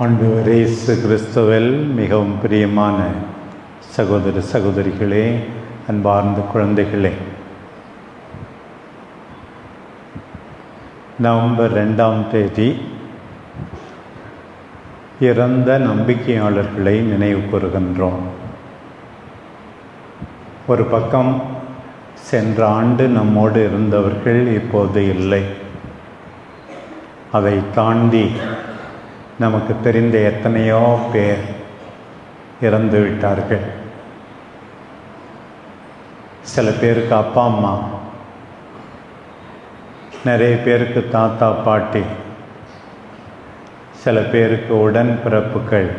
ஆண்டவர் இயேசு கிறிஸ்துவில் மிகவும் பிரியமான சகோதர சகோதரிகளே, அன்பார்ந்த குழந்தைகளே, நவம்பர் 2ஆம் தேதி இறந்த நம்பிக்கையாளர்களை நினைவு கூறுகின்றோம். ஒரு பக்கம் சென்ற ஆண்டு நம்மோடு இருந்தவர்கள் இப்போது இல்லை. அதை தாண்டி நமக்கு தெரிந்த எத்தனையோ பேர் இறந்து விட்டார்கள். சில பேருக்கு அப்பா அம்மா, நிறைய பேருக்கு தாத்தா பாட்டி, சில பேருக்கு உடன்பிறப்புகள்,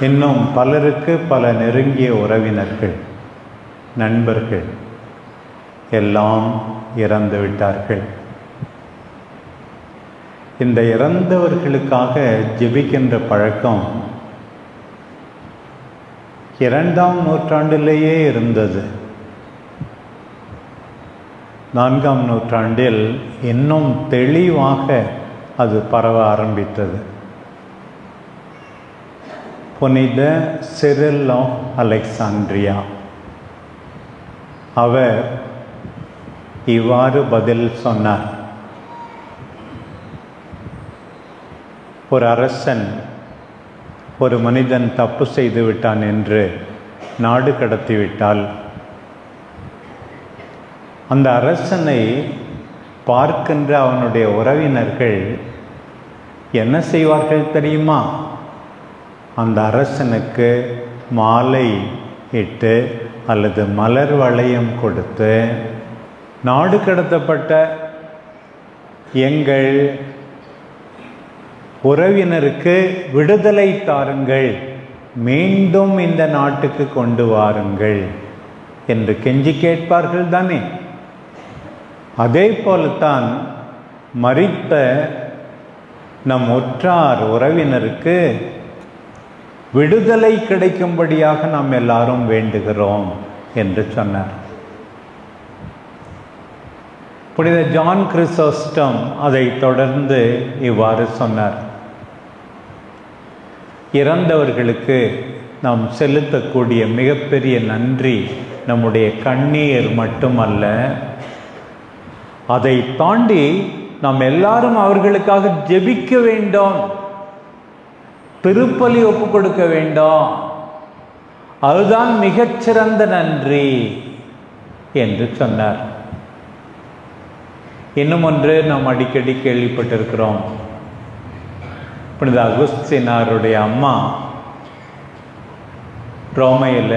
இன்னும் பலருக்கு பல நெருங்கிய உறவினர்கள், நண்பர்கள் எல்லாம் இறந்து விட்டார்கள். இந்த இறந்தவர்களுக்காக ஜெபிக்கின்ற பழக்கம் 2ஆம் நூற்றாண்டிலேயே இருந்தது. 4ஆம் நூற்றாண்டில் இன்னும் தெளிவாக அது பரவ ஆரம்பித்தது. புனித சிரில் ஆஃப் அலெக்சாண்ட்ரியா அவர் இவ்வாறு பதில் சொன்னார். ஒரு அரசன் ஒரு மனிதன் தப்பு செய்து விட்டான் என்று நாடு கடத்திவிட்டால் அந்த அரசனை பார்க்கின்ற அவனுடைய உறவினர்கள் என்ன செய்வார்கள் தெரியுமா? அந்த அரசனுக்கு மாலை இட்டு அல்லது மலர் வளையம் கொடுத்து, நாடு கடத்தப்பட்ட எங்கள் உறவினருக்கு விடுதலை தாருங்கள், மீண்டும் இந்த நாட்டுக்கு கொண்டு வாருங்கள் என்று கெஞ்சி கேட்பார்கள் தானே. அதே போலத்தான் மரித்த நம் உற்றார் உறவினருக்கு விடுதலை கிடைக்கும்படியாக நாம் எல்லாரும் வேண்டுகிறோம் என்று சொன்னார். புனித ஜான் கிறிசோஸ்டம் அதை தொடர்ந்து இவ்வாறு சொன்னார். இறந்தவர்களுக்கு நாம் செலுத்தக்கூடிய மிகப்பெரிய நன்றி நம்முடைய கண்ணீர் மட்டுமல்ல, அதை தாண்டி நாம் எல்லாரும் அவர்களுக்காக ஜெபிக்க வேண்டும், திருப்பலி ஒப்பு கொடுக்க வேண்டும். அதுதான் மிகச்சிறந்த நன்றி என்று சொன்னார். இன்னும் ஒன்று நாம் அடிக்கடி கேள்விப்பட்டிருக்கிறோம். புனித அகுஸ்தினாருடைய அம்மா ரோமையில்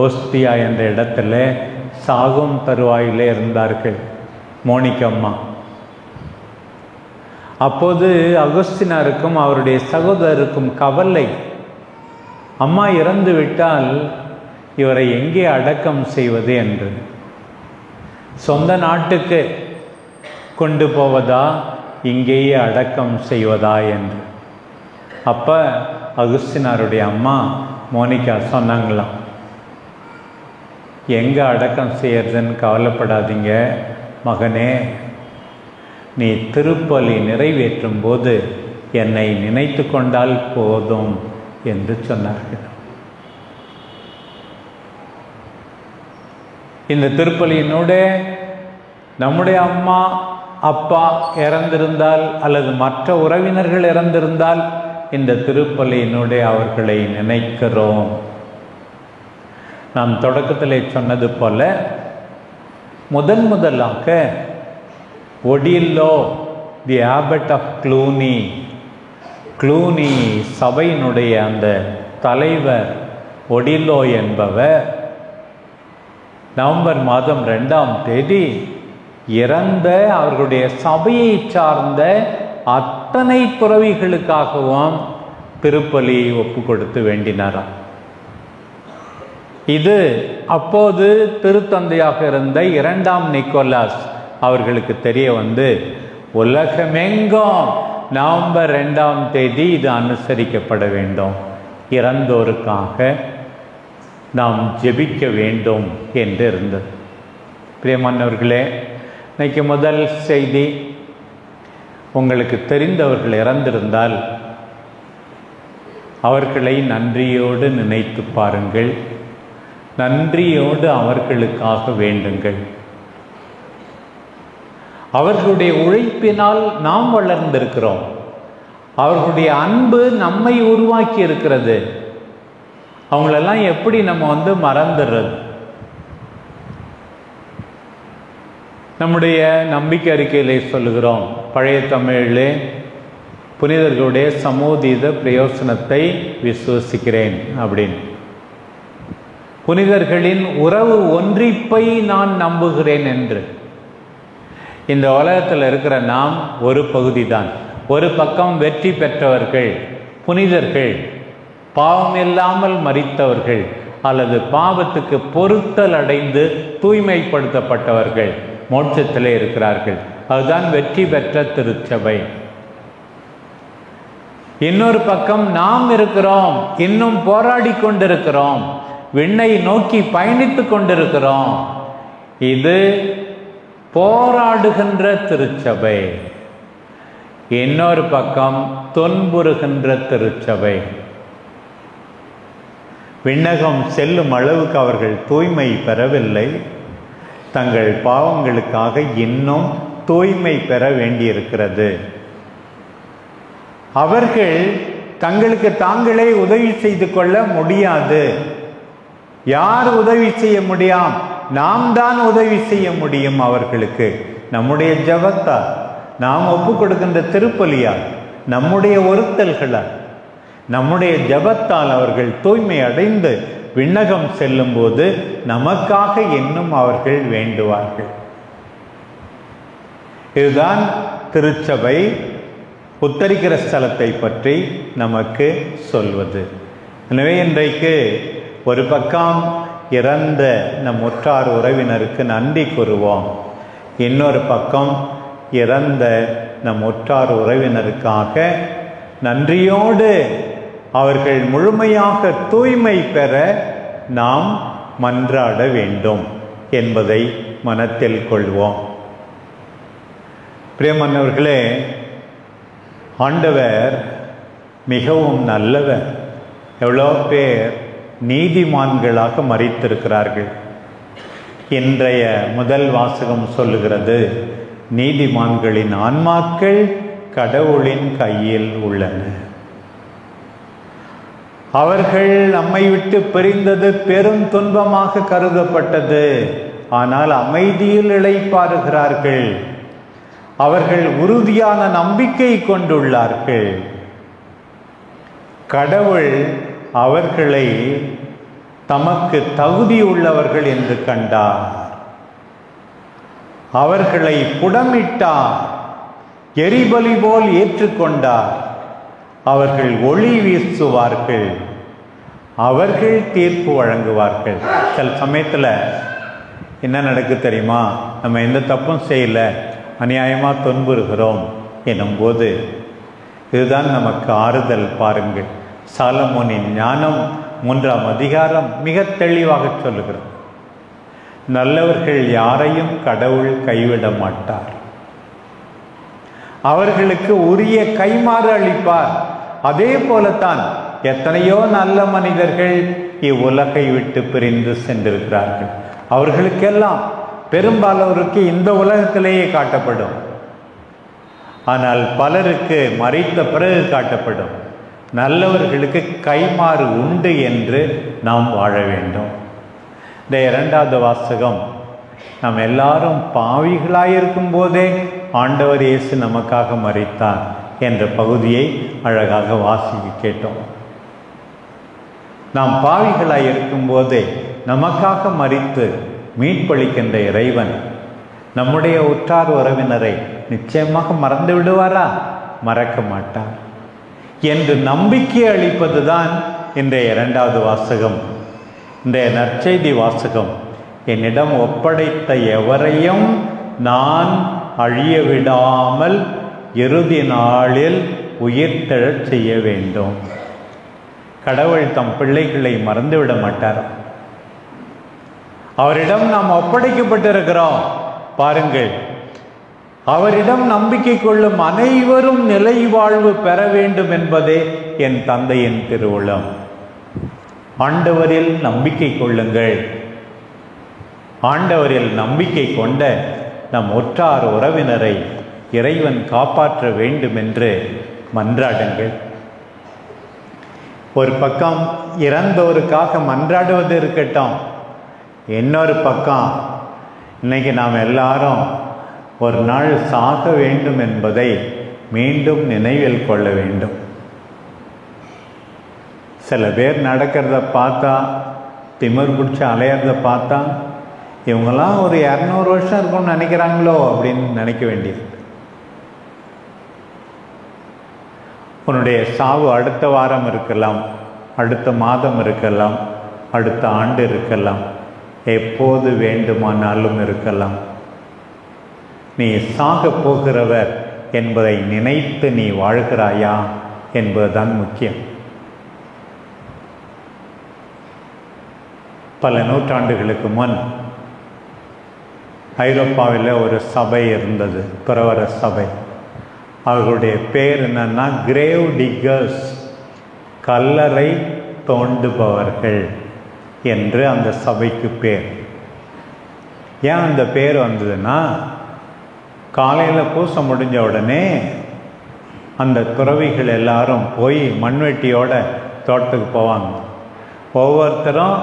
ஓஸ்தியா என்ற இடத்துல சாகும் தருவாயிலே இருந்தார்கள், மோனிகா அம்மா. அப்போது அகுஸ்தினாருக்கும் அவருடைய சகோதரருக்கும் கவலை, அம்மா இறந்து விட்டால் இவரை எங்கே அடக்கம் செய்வது என்று. சொந்த நாட்டுக்கு கொண்டு போவதா, இங்கேயே அடக்கம் செய்வதா என்று. அப்போ அகுஸ்தினாருடைய அம்மா மோனிகா சொன்னாங்களாம், எங்கே அடக்கம் செய்யறதுன்னு கவலைப்படாதீங்க மகனே, நீ திருப்பலி நிறைவேற்றும் போது என்னை நினைத்து கொண்டால் போதும் என்று சொன்னார்கள். இந்த திருப்பலியினோட நம்முடைய அம்மா அப்பா இறந்திருந்தால் அல்லது மற்ற உறவினர்கள் இறந்திருந்தால் இந்த திருப்பலியினுடைய அவர்களை நினைக்கிறோம். நாம் தொடக்கத்திலே சொன்னது போல முதலாக ஒடில்லோ தி ஆபட் ஆஃப் க்ளூனி சபையினுடைய அந்த தலைவர் ஒடில்லோ என்பவர் நவம்பர் மாதம் 2ஆம் தேதி இறந்த அவர்களுடைய சபையை சார்ந்த அத்தனை துறவிகளுக்காகவும் திருப்பலி ஒப்பு கொடுத்து வேண்டினாராம். இது அப்போது திருத்தந்தையாக இருந்த 2ஆம் நிக்கோலாஸ் அவர்களுக்கு தெரிய வந்து, உலகமெங்கும் நவம்பர் 2ஆம் தேதி இது அனுசரிக்கப்பட வேண்டும், இறந்தோருக்காக நாம் ஜெபிக்க வேண்டும் என்று இருந்தது. பிரியமானவர்களே, இன்னைக்கு முதல் செய்தி, உங்களுக்கு தெரிந்தவர்கள் இறந்திருந்தால் அவர்களை நன்றியோடு நினைத்து பாருங்கள். நன்றியோடு அவர்களுக்காக வேண்டுங்கள். அவர்களுடைய உழைப்பினால் நாம் வளர்ந்திருக்கிறோம். அவர்களுடைய அன்பு நம்மை உருவாக்கி இருக்கிறது. அவங்களெல்லாம் எப்படி நம்ம மறந்துடுறது? நம்முடைய நம்பிக்கை அறிக்கையிலே சொல்லுகிறோம், பழைய தமிழிலே புனிதர்களுடைய சமோதித பிரயோசனத்தை விசுவசிக்கிறேன் அப்படின்னு. புனிதர்களின் உறவு ஒன்றிப்பை நான் நம்புகிறேன் என்று. இந்த உலகத்தில் இருக்கிற நாம் ஒரு பகுதி தான். ஒரு பக்கம் வெற்றி பெற்றவர்கள், புனிதர்கள், பாவம் இல்லாமல் மரித்தவர்கள் அல்லது பாவத்துக்கு பொறுத்தல் அடைந்து தூய்மைப்படுத்தப்பட்டவர்கள் மோட்சத்திலே இருக்கிறார்கள். அதுதான் வெற்றி பெற்ற திருச்சபை. இன்னொரு பக்கம் நாம் இருக்கிறோம், இன்னும் போராடி கொண்டிருக்கிறோம், விண்ணை நோக்கி பயணித்து கொண்டிருக்கிறோம். இது போராடுகின்ற திருச்சபை. இன்னொரு பக்கம் துன்புறுகின்ற திருச்சபை. விண்ணகம் செல்லும் அளவுக்கு அவர்கள் தூய்மை பெறவில்லை. தங்கள் பாவங்களுக்காக இன்னும் தூய்மை பெற வேண்டியிருக்கிறது. அவர்கள் தங்களுக்கு தாங்களே உதவி செய்து கொள்ள முடியாது. யார் உதவி செய்ய முடியும்? நாம் தான் உதவி செய்ய முடியும் அவர்களுக்கு. நம்முடைய ஜெபத்தால், நாம் ஒப்பு கொடுக்கின்ற திருப்பலியால், நம்முடைய ஒருத்தல்களால், நம்முடைய ஜெபத்தால் அவர்கள் தூய்மை அடைந்து விண்ணகம் செல்லும் போது நமக்காக இன்னும் அவர்கள் வேண்டுவார்கள். இதுதான் திருச்சபை உத்தரிக்கிற ஸ்தலத்தை பற்றி நமக்கு சொல்வது. எனவே இன்றைக்கு ஒரு பக்கம் இறந்த நம் உற்றார் உறவினருக்கு நன்றி கூறுவோம். இன்னொரு பக்கம் இறந்த நம் உற்றார் உறவினருக்காக நன்றியோடு அவர்கள் முழுமையாக தூய்மை பெற நாம் மன்றாட வேண்டும் என்பதை மனத்தில் கொள்வோம். பிரியமானவர்களே, ஆண்டவர் மிகவும் நல்லவர். எவ்வளோ பேர் நீதிமான்களாக மரித்திருக்கிறார்கள். இன்றைய முதல் வாசகம் சொல்லுகிறது, நீதிமான்களின் ஆன்மாக்கள் கடவுளின் கையில் உள்ளன. அவர்கள் நம்மை விட்டு பிரிந்தது பெரும் துன்பமாக கருதப்பட்டது. ஆனால் அமைதியில் இளைப்பாறுகிறார்கள். அவர்கள் உறுதியான நம்பிக்கை கொண்டுள்ளார்கள். கடவுள் அவர்களை தமக்கு தகுதியுள்ளவர்கள் என்று கண்டார். அவர்களை புடமிட்டார், எரிபலி போல் ஏற்றுக்கொண்டார். அவர்கள் ஒளி வீசுவார்கள், அவர்கள் தீர்ப்பு வழங்குவார்கள். சில சமயத்தில் என்ன நடக்கு தெரியுமா? நம்ம எந்த தப்பும் செய்யல, அநியாயமாக துன்புறுகிறோம் எனும்போது இதுதான் நமக்கு ஆறுதல். பாருங்கள், சாலமோனின் ஞானம் 3ஆம் அதிகாரம் மிக தெளிவாக சொல்லுகிறது. நல்லவர்கள் யாரையும் கடவுள் கைவிட மாட்டார். அவர்களுக்கு உரிய கைமாறு அளிப்பார். அதே போலத்தான் எத்தனையோ நல்ல மனிதர்கள் இவ்வுலகை விட்டு பிரிந்து சென்றிருக்கிறார்கள். அவர்களுக்கெல்லாம் பெரும்பாலோருக்கு இந்த உலகத்திலேயே காட்டப்படும். ஆனால் பலருக்கு மரித்த பிறகு காட்டப்படும். நல்லவர்களுக்கு கைமாறு உண்டு என்று நாம் வாழ வேண்டும். இந்த 2வது வாசகம், நாம் எல்லாரும் பாவிகளாயிருக்கும் போதே ஆண்டவர் இயேசு நமக்காக மரித்தார் என்ற பகுதியை அழகாக வாசிக்க கேட்டோம். நாம் பாவிகளாயிருக்கும் போதே நமக்காக மரித்து மீட்பளிக்கின்ற இறைவன் நம்முடைய உற்றார் உறவினரை நிச்சயமாக மறந்து விடுவாரா? மறக்க மாட்டார் என்று நம்பிக்கை அளிப்பதுதான் இன்றைய 2வது வாசகம். இன்றைய நற்செய்தி வாசகம், என்னிடம் ஒப்படைத்த எவரையும் நான் அழிய விடாமல் இறுதி நாளில் உயிர்த்தெழச் செய்ய வேண்டும். கடவுள் தம் பிள்ளைகளை மறந்துவிட மாட்டார். அவரிடம் நாம் ஒப்படைக்கப்பட்டிருக்கிறோம். பாருங்கள், அவரிடம் நம்பிக்கை கொள்ளும் அனைவரும் நிலை வாழ்வு பெற வேண்டும் என்பதே என் தந்தையின் திருவுளம். ஆண்டவரில் நம்பிக்கை கொள்ளுங்கள். ஆண்டவரில் நம்பிக்கை கொண்ட நம் உற்றார் உறவினரை இறைவன் காப்பாற்ற வேண்டும் என்று மன்றாடுங்கள். ஒரு பக்கம் இறந்தோருக்காக மன்றாடுவது இருக்கட்டும், இன்னொரு பக்கம் இன்னைக்கு நாம் எல்லாரும் ஒரு நாள் சாக வேண்டும் என்பதை மீண்டும் நினைவில் கொள்ள வேண்டும். சில பேர் நடக்கிறத பார்த்தா, திமிர் பிடிச்சி அலையிறத பார்த்தா, இவங்கெல்லாம் ஒரு 200 வருஷம் இருக்கும்னு நினைக்கிறாங்களோ அப்படின்னு நினைக்க வேண்டியது. உன்னுடைய சாவு அடுத்த வாரம் இருக்கலாம், அடுத்த மாதம் இருக்கலாம், அடுத்த ஆண்டு இருக்கலாம், எப்போது வேண்டுமானாலும் இருக்கலாம். நீ சாக போகிறவர் என்பதை நினைத்து நீ வாழ்கிறாயா என்பதுதான் முக்கியம். பல நூற்றாண்டுகளுக்கு முன் ஐரோப்பாவில் ஒரு சபை இருந்தது, துறவற சபை. அவர்களுடைய பேர் என்னன்னா கிரேவ் டிகர்ஸ், கல்லறை தோண்டுபவர்கள் என்று அந்த சபைக்கு பேர். ஏன் அந்த பேர் வந்ததுன்னா, காலையில் பூசை முடிஞ்ச உடனே அந்த துறவிகள் எல்லாரும் போய் மண்வெட்டியோட தோட்டத்துக்கு போவாங்க. ஒவ்வொருத்தரும்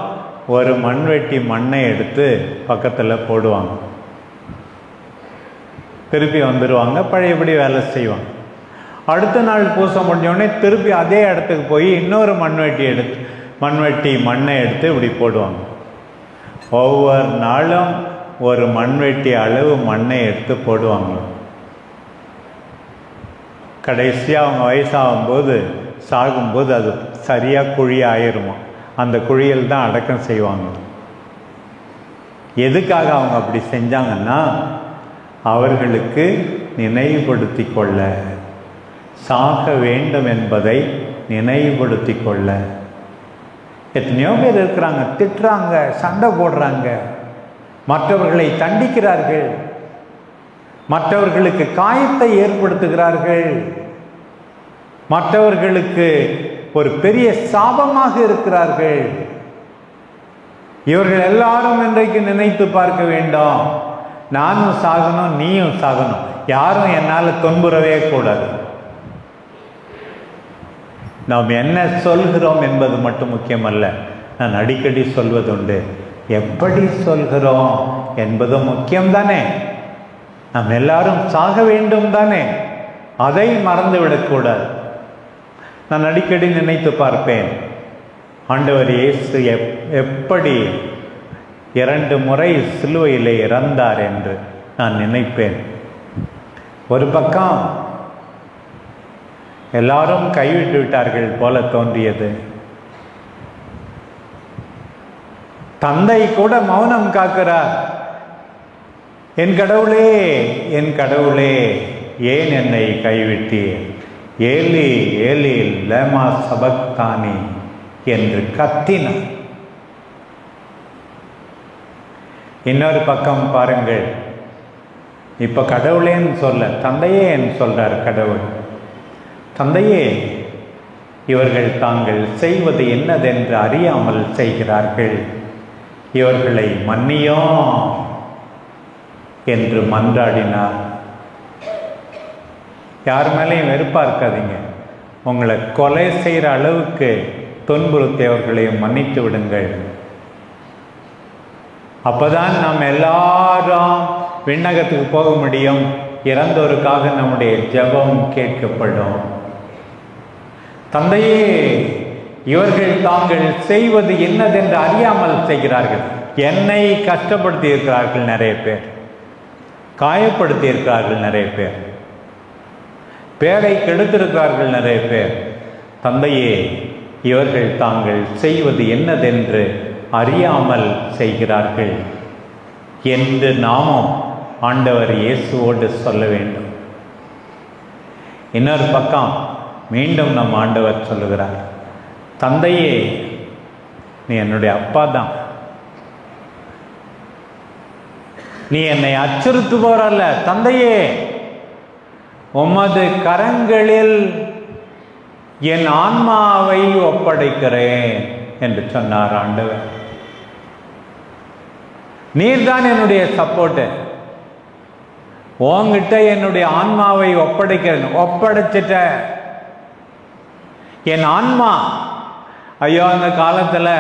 ஒரு மண்வெட்டி மண்ணை எடுத்து பக்கத்தில் போடுவாங்க, திருப்பி வந்துடுவாங்க, பழையபடி வேலை செய்வாங்க. அடுத்த நாள் பூசை முடிஞ்சோடனே திருப்பி அதே இடத்துக்கு போய் இன்னொரு மண்வெட்டி மண்ணை எடுத்து இப்படி போடுவாங்க. ஒவ்வொரு நாளும் ஒரு மண்வெட்டி அளவு மண்ணை எடுத்து போடுவாங்க. கடைசியாக அவங்க வயசாகும்போது, சாகும்போது அது சரியாக குழி ஆயிருமா, அந்த குழியில் தான் அடக்கம் செய்வாங்க. எதுக்காக அவங்க அப்படி செஞ்சாங்கன்னா, அவர்களுக்கு நினைவுபடுத்தி கொள்ள, சாக வேண்டும் என்பதை நினைவுபடுத்தி கொள்ள. எத்தனையோ பேர் இருக்கிறாங்க, திட்டுறாங்க, சண்டை போடுறாங்க, மற்றவர்களை தண்டிக்கிறார்கள், மற்றவர்களுக்கு காயத்தை ஏற்படுத்துகிறார்கள், மற்றவர்களுக்கு ஒரு பெரிய சாபமாக இருக்கிறார்கள். இவர்கள் எல்லாரும் இன்றைக்கு நினைத்து பார்க்க வேண்டும், நானும் சாகணும், நீயும் சாகணும், யாரும் என்னால் துன்புறவே கூடாது. நாம் என்ன சொல்கிறோம் என்பது மட்டும் முக்கியமல்ல, நான் அடிக்கடி சொல்வதுண்டு, எப்படி சொல்கிறோம் என்பதும் முக்கியம்தானே. நாம் எல்லாரும் சாக வேண்டும் தானே, அதை மறந்துவிடக்கூடாது. நான் அடிக்கடி நினைத்து பார்ப்பேன், ஆண்டவர் இயேசு எப்படி 2 முறை சிலுவையிலே இறந்தார் என்று நான் நினைப்பேன். ஒரு பக்கம் எல்லாரும் கைவிட்டு விட்டார்கள் போல தோன்றியது. தந்தை கூட மௌனம் காக்கிறார். என் கடவுளே, என் கடவுளே, ஏன் என்னை கைவிட்டீர், ஏலி ஏலி லேமா சபக்தானி என்று கத்தினார். இன்னொரு பக்கம் பாருங்கள், இப்ப கடவுளேன்னு சொல்ல, தந்தையே என்று சொல்றார் கடவுள். தந்தையே, இவர்கள் தாங்கள் செய்வது என்னதென்று அறியாமல் செய்கிறார்கள், இவர்களை மன்னியும் என்று மன்றாடினார். யார் மேலேயும் வெறுப்பா இருக்காதீங்க. உங்களை கொலை செய்கிற அளவுக்கு துன்புறுத்தியவர்களையும் மன்னித்து விடுங்கள். அப்பதான் நாம் எல்லாரும் விண்ணகத்துக்கு போக முடியும். இறந்தோருக்காக நம்முடைய ஜெபம் கேட்கப்படும். தந்தையே, இவர்கள் தாங்கள் செய்வது என்னதென்று அறியாமல் செய்கிறார்கள். என்னை கஷ்டப்படுத்தி இருக்கிறார்கள் நிறைய பேர், காயப்படுத்தி இருக்கிறார்கள் நிறைய பேர், பேரை கெடுத்திருக்கிறார்கள் நிறைய பேர். தந்தையே, இவர்கள் தாங்கள் செய்வது என்னதென்று அறியாமல் செய்கிறார்கள் என்று நாமும் ஆண்டவர் இயேசுவோடு சொல்ல வேண்டும். இன்னொரு பக்கம் மீண்டும் நம் ஆண்டவர் சொல்லுகிறார், தந்தையே, நீ என்னுடைய அப்பா தான், நீ என்னை அச்சுறுத்துபவர் அல்ல. தந்தையே, உமது கரங்களில் என் ஆன்மாவை ஒப்படைக்கிறேன் என்று சொன்னார் ஆண்டவர். நீர்தான் என்னுடைய சப்போர்ட். உன்கிட்ட என்னுடைய ஆன்மாவை ஒப்படைக்கிறேன். ஒப்படைச்சிட்ட என் ஆன்மா. ஐயோ, அந்த காலத்தில்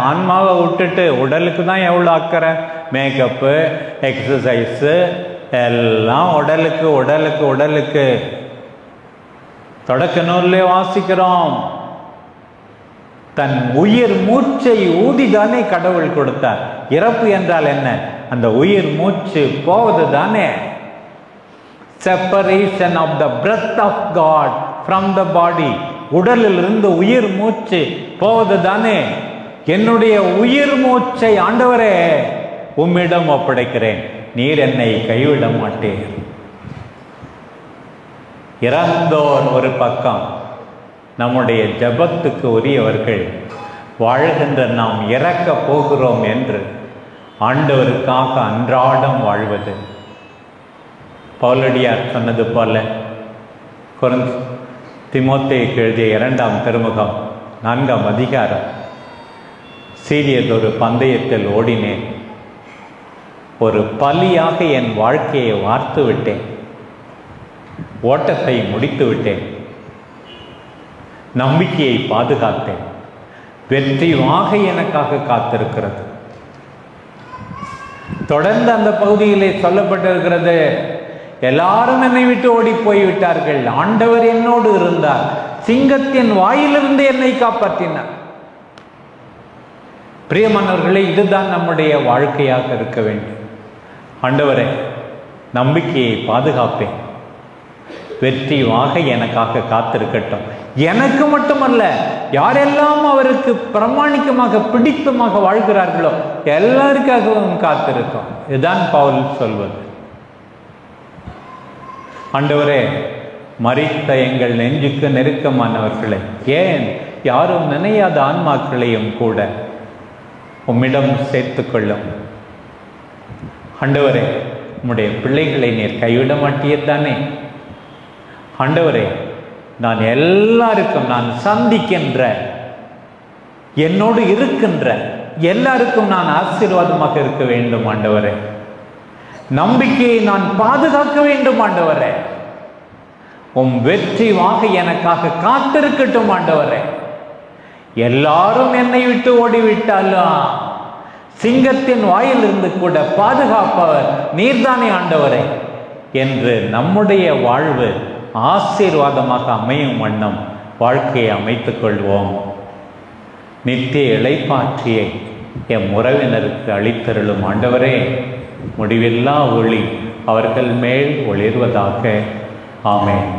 ஆன்மாவை விட்டுட்டு உடலுக்கு தான் எவ்வளோ அக்கறை. மேக்கப்பு, எக்ஸசைஸு எல்லாம் உடலுக்கு உடலுக்கு உடலுக்கு. தொடக்க நூல்லே வாசிக்கிறோம், தன் உயிர் மூச்சை ஊதிதானே கடவுள் கொடுத்தார். இறப்பு என்றால் என்ன? அந்த உயிர் மூச்சு போவது தானே. Separation of the breath of God from the body. உடலில் இருந்து உயிர் மூச்சு போவது தானே. என்னுடைய உயிர் மூச்சை ஆண்டவரே உம்மிடம் ஒப்படைக்கிறேன், நீர் என்னை கைவிட மாட்டேன். இறந்தோர் ஒரு பக்கம், நம்முடைய ஜபத்துக்கு உரியவர்கள் வாழ்கின்ற நாம் இறக்க போகிறோம் என்று ஆண்டவருக்காக அன்றாடம் வாழ்வது. பவுலடியார் சொன்னது போல தீமோத்தேயுக்கு எழுதிய 2ஆம் திருமுகம் 4ஆம் அதிகாரம், சீரியதொரு பந்தயத்தில் ஓடினேன், ஒரு பலியாக என் வாழ்க்கையை வார்த்து விட்டேன், ஓட்டத்தை முடித்து விட்டேன், நம்பிக்கையை பாதுகாத்தேன், வெற்றியாக எனக்காக காத்திருக்கிறது. தொடர்ந்து அந்த பகுதியிலே சொல்லப்பட்டிருக்கிறது, எல்லாரும் என்னை விட்டு ஓடி போய்விட்டார்கள், ஆண்டவர் என்னோடு இருந்தார், சிங்கத்தின் வாயிலிருந்து என்னை காப்பாற்றினார். பிரியமானவர்களே, இதுதான் நம்முடைய வாழ்க்கையாக இருக்க வேண்டும். ஆண்டவரே, நம்பிக்கையை பாதுகாப்பேன், வெற்றியாக எனக்காக காத்திருக்கட்டும். எனக்கு மட்டுமல்ல, யாரெல்லாம் அவருக்கு பிரமாணிக்கமாக பிடித்தமாக வாழ்கிறார்களோ எல்லாருக்காகவும் காத்திருக்கும். இதுதான் பவுல் சொல்வது. ஆண்டவரே, மரித்த எங்கள் நெஞ்சுக்கு நெருக்கமானவர்களை, ஏன் யாரும் நினையாத ஆன்மாக்களையும் கூட உம்மிடம் சேர்த்து கொள்ளும். ஆண்டவரே, உம்முடைய பிள்ளைகளை நீர் கைவிட மாட்டீர்தானே. ஆண்டவரே, நான் எல்லாருக்கும், நான் சந்திக்கின்ற, என்னோடு இருக்கின்ற எல்லாருக்கும் நான் ஆசீர்வாதமாக இருக்க வேண்டும் ஆண்டவரே. நம்பிக்கையை நான் பாதுகாக்க வேண்டும் ஆண்டவரே. உம் வெற்றியாக எனக்காக காத்திருக்கட்டும் ஆண்டவரே. எல்லாரும் என்னை விட்டு ஓடிவிட்டாலும் சிங்கத்தின் வாயிலிருந்து கூட பாதுகாப்பவர் நீர்தானே ஆண்டவரே என்று நம்முடைய வாழ்வு ஆசீர்வாதமாக அமையும் வண்ணம் வாழ்க்கையை அமைத்துக் கொள்வோம். நித்திய இளைப்பாற்றியை எம் உறவினருக்கு அளித்தருளும் ஆண்டவரே. முடிவில்லா ஒளி அவர்கள் மேல் ஒளிர்வதாக. ஆமென்.